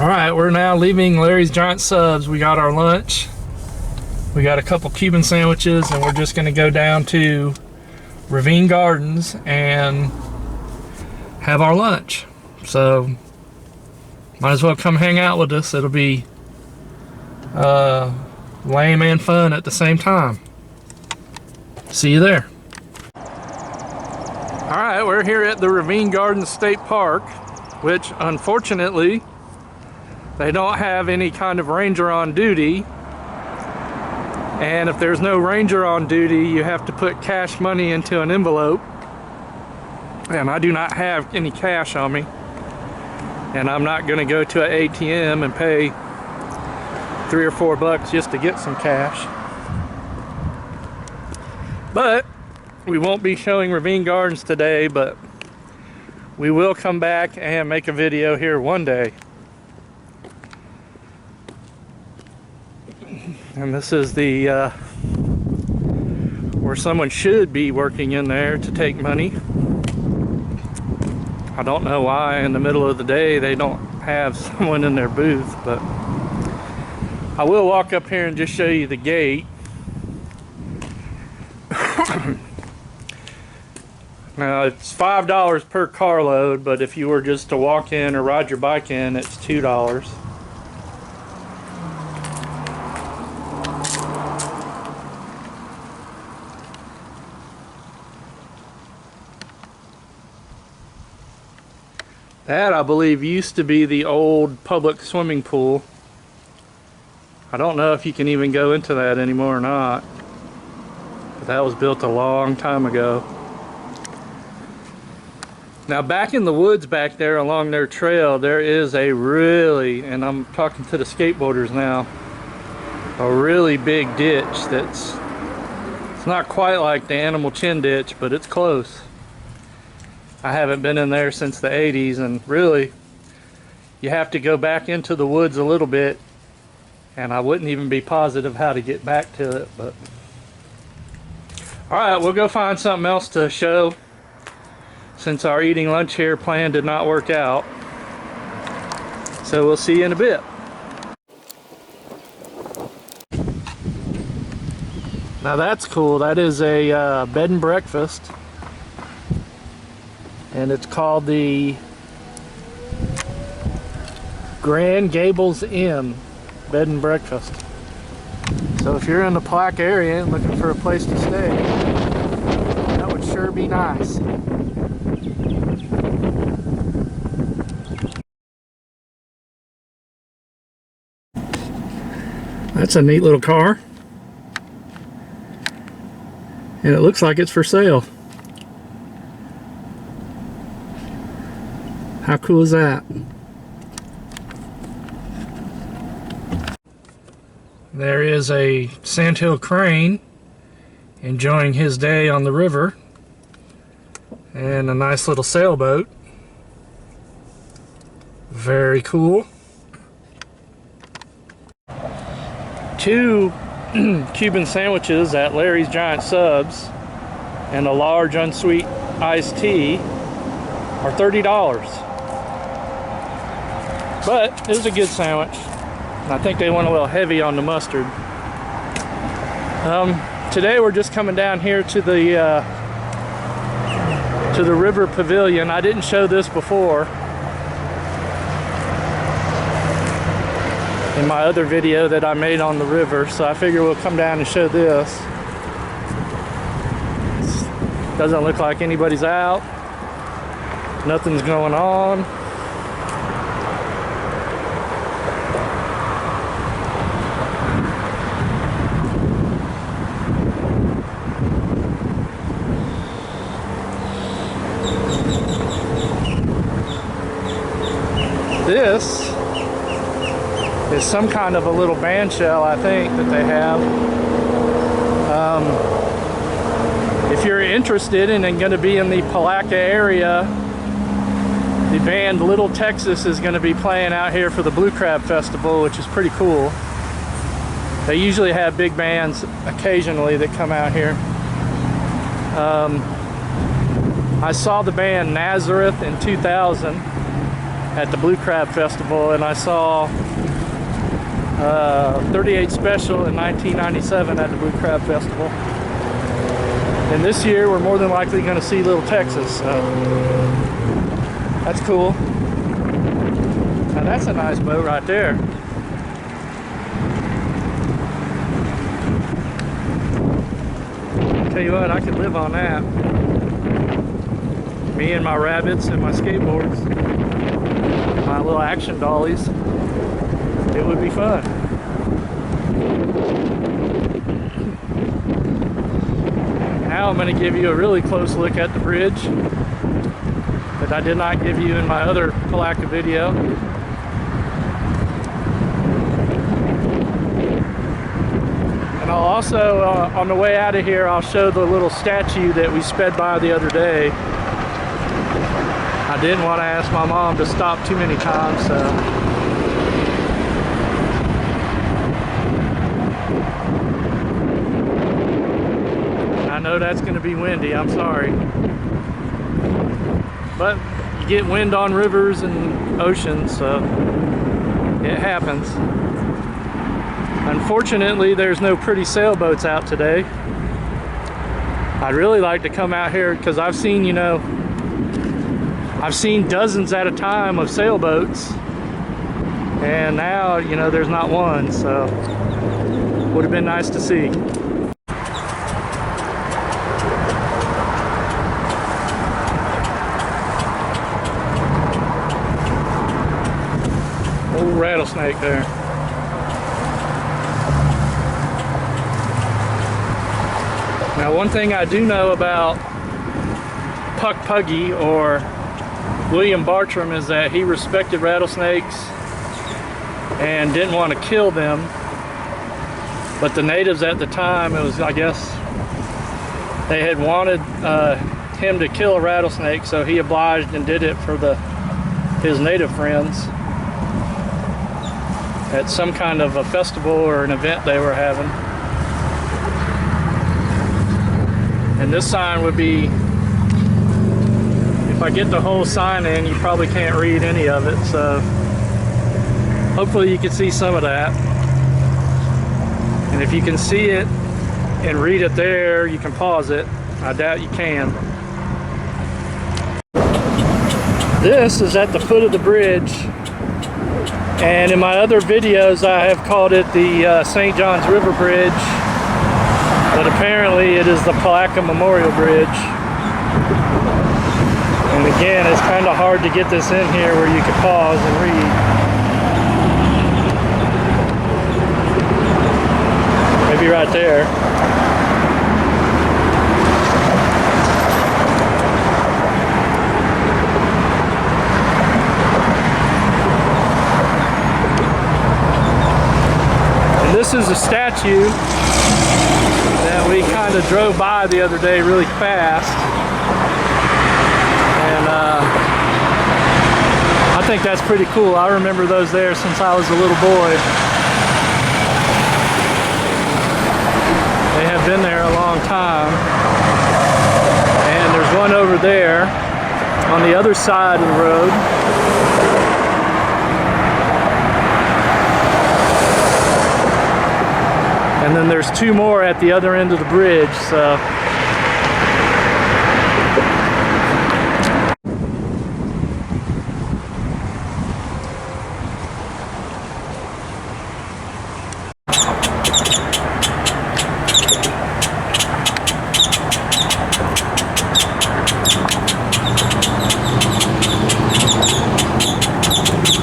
All right, we're now leaving Larry's Giant Subs. We got our lunch. We got a couple Cuban sandwiches, and we're just gonna go down to Ravine Gardens and have our lunch. So might as well come hang out with us. It'll be lame and fun at the same time. See you there. All right, we're here at the Ravine Gardens State Park, which unfortunately they don't have any kind of ranger on duty. And if there's no ranger on duty, you have to put cash money into an envelope. And I do not have any cash on me. And I'm not gonna go to an ATM and pay $3 or $4 just to get some cash. But we won't be showing Ravine Gardens today, but we will come back and make a video here one day. And this is the where someone should be working in there to take money. I don't know why in the middle of the day they don't have someone in their booth, but I will walk up here and just show you the gate. Now it's $5 per carload, but if you were just to walk in or ride your bike in, it's $2. That, I believe, used to be the old public swimming pool. I don't know if you can even go into that anymore or not, but that was built a long time ago. Now back in the woods back there along their trail, there is a really, and I'm talking to the skateboarders now, a really big ditch it's not quite like the Animal Chin ditch, but it's close. I haven't been in there since the 80s, and really you have to go back into the woods a little bit, and I wouldn't even be positive how to get back to it. But all right, we'll go find something else to show since our eating lunch here plan did not work out. So we'll see you in a bit. Now that's cool. That is a bed and breakfast, and it's called the Grand Gables Inn Bed and Breakfast. So if you're in the Palatka area and looking for a place to stay, that would sure be nice. That's a neat little car, and it looks like it's for sale. How cool is that? There is a sandhill crane enjoying his day on the river, and a nice little sailboat. Very cool. Two Cuban sandwiches at Larry's Giant Subs and a large unsweet iced tea are $30. But it was a good sandwich. I think they went a little heavy on the mustard. Today we're just coming down here to the river pavilion. I didn't show this before in my other video that I made on the river, so I figure we'll come down and show this. Doesn't look like anybody's out. Nothing's going on. This is some kind of a little band shell, I think, that they have. If you're interested and going to be in the Palatka area, the band Little Texas is going to be playing out here for the Blue Crab Festival, which is pretty cool. They usually have big bands occasionally that come out here. I saw the band Nazareth in 2000. at the Blue Crab Festival, and I saw 38 Special in 1997 at the Blue Crab Festival. And this year we're more than likely going to see Little Texas, so that's cool. Now that's a nice boat right there. Tell you what, I could live on that. Me and my rabbits and my skateboards, my little action dollies. It would be fun. Now I'm going to give you a really close look at the bridge that I did not give you in my other Palatka video. And I'll also, on the way out of here, I'll show the little statue that we sped by the other day. I didn't want to ask my mom to stop too many times, so. I know that's going to be windy, I'm sorry. But you get wind on rivers and oceans, so it happens. Unfortunately, there's no pretty sailboats out today. I'd really like to come out here because I've seen, you know, I've seen dozens at a time of sailboats, and now, you know, there's not one, so would have been nice to see. Old rattlesnake there. Now, one thing I do know about Puck Puggy, or William Bartram, is that he respected rattlesnakes and didn't want to kill them. But the natives at the time, it was, I guess, they had wanted him to kill a rattlesnake, so he obliged and did it for his native friends at some kind of a festival or an event they were having. And this sign would be, if I get the whole sign in, you probably can't read any of it, so hopefully you can see some of that. And if you can see it and read it there, you can pause it. I doubt you can. This is at the foot of the bridge, and in my other videos I have called it the St. John's River Bridge, but apparently it is the Palatka Memorial Bridge. And again, it's kind of hard to get this in here where you can pause and read. Maybe right there. And this is a statue that we kind of drove by the other day really fast. And I think that's pretty cool. I remember those there since I was a little boy. They have been there a long time. And there's one over there on the other side of the road. And then there's two more at the other end of the bridge, so.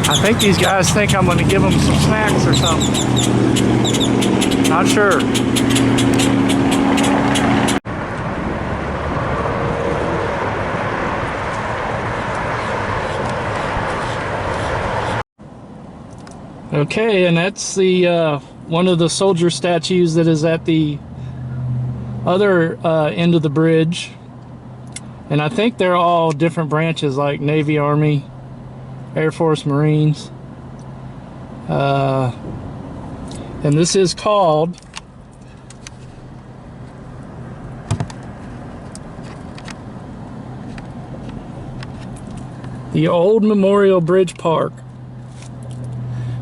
I think these guys think I'm going to give them some snacks or something. Not sure. Okay, and that's the one of the soldier statues that is at the other end of the bridge. And I think they're all different branches, like Navy, Army, Air Force, Marines. And this is called The Old Memorial Bridge Park.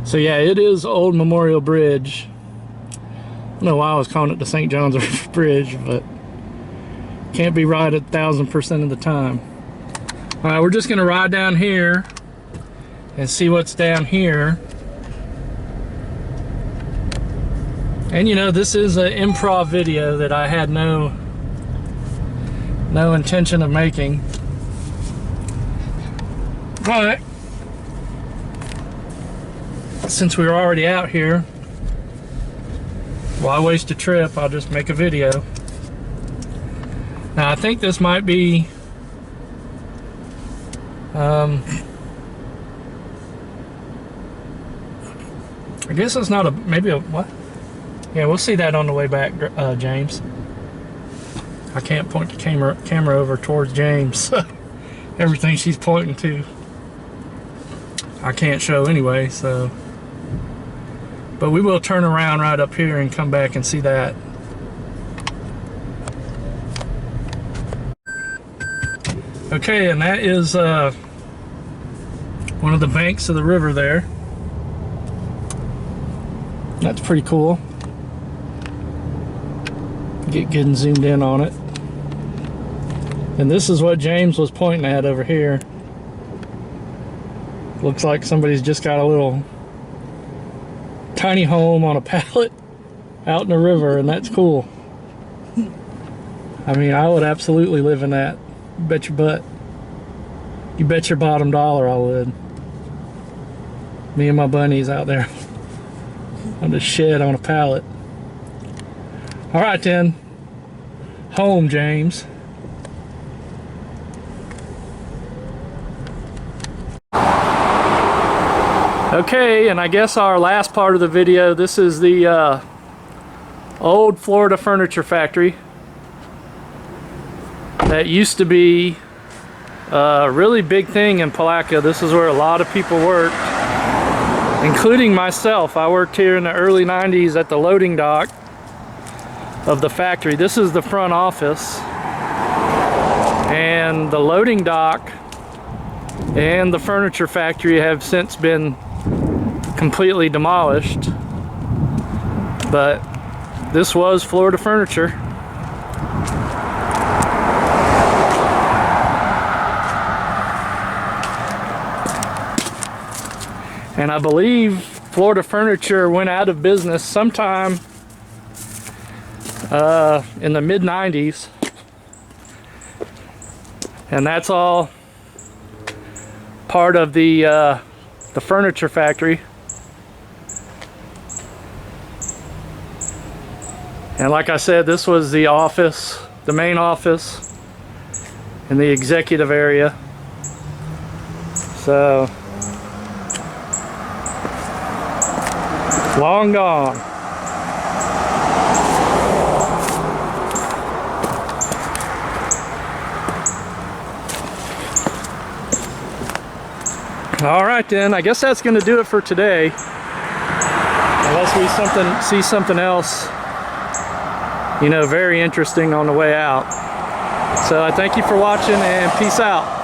So yeah, it is Old Memorial Bridge. I don't know why I was calling it the St. John's River Bridge, but can't be right 1000% of the time. All right, we're just gonna ride down here and see what's down here. And you know, this is an improv video that I had no intention of making. But since we were already out here, why waste a trip? I'll just make a video. Now I think this might be I guess it's not a, maybe a, what? Yeah, we'll see that on the way back, James. I can't point the camera over towards James. Everything she's pointing to, I can't show anyway, so. But we will turn around right up here and come back and see that. Okay, and that is one of the banks of the river there. That's pretty cool. Get good and zoomed in on it. And this is what James was pointing at over here. Looks like somebody's just got a little tiny home on a pallet out in the river, and that's cool. I mean, I would absolutely live in that. You bet your butt. You bet your bottom dollar I would. Me and my bunnies out there on the shed on a pallet. All right then. Home, James. Okay, and I guess our last part of the video, this is the old Florida furniture factory that used to be a really big thing in Palatka. This is where a lot of people worked, including myself. I worked here in the early 90s at the loading dock of the factory. This is the front office, and the loading dock and the furniture factory have since been completely demolished, but this was Florida furniture. And I believe Florida furniture went out of business sometime in the mid-90s, and that's all part of the furniture factory. And like I said, this was the office, the main office, in the executive area. So, long gone. All right then, I guess that's going to do it for today. Unless we see something else, you know, very interesting on the way out. So I thank you for watching, and peace out.